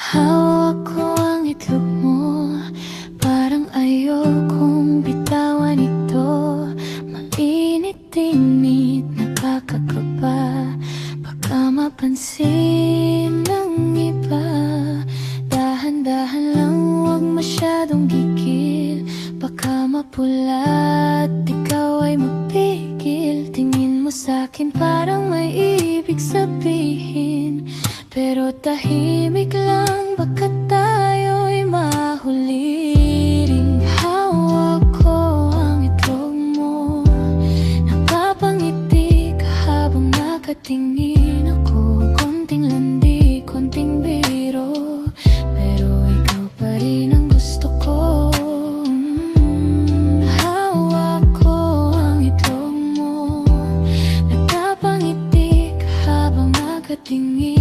Hawak ko ang itlog mo, parang ayokong bitawan ito. Mainit-init, nakakakaba, baka mapansin ng iba. Dahan-dahan lang, huwag masyadong gigil, baka mapula at ikaw ay mapigil. Tingin mo sa'kin parang may ibig sabihin, pero tahimik lang, baka tayo'y mahuliring. Hawak ko ang itlog mo, napapangiti ka habang nakatingin ako. Konting landi, konting biro, pero ikaw pa rin ang gusto ko. Hawak ko ang itlog mo, napapangiti ka habang nakatingin.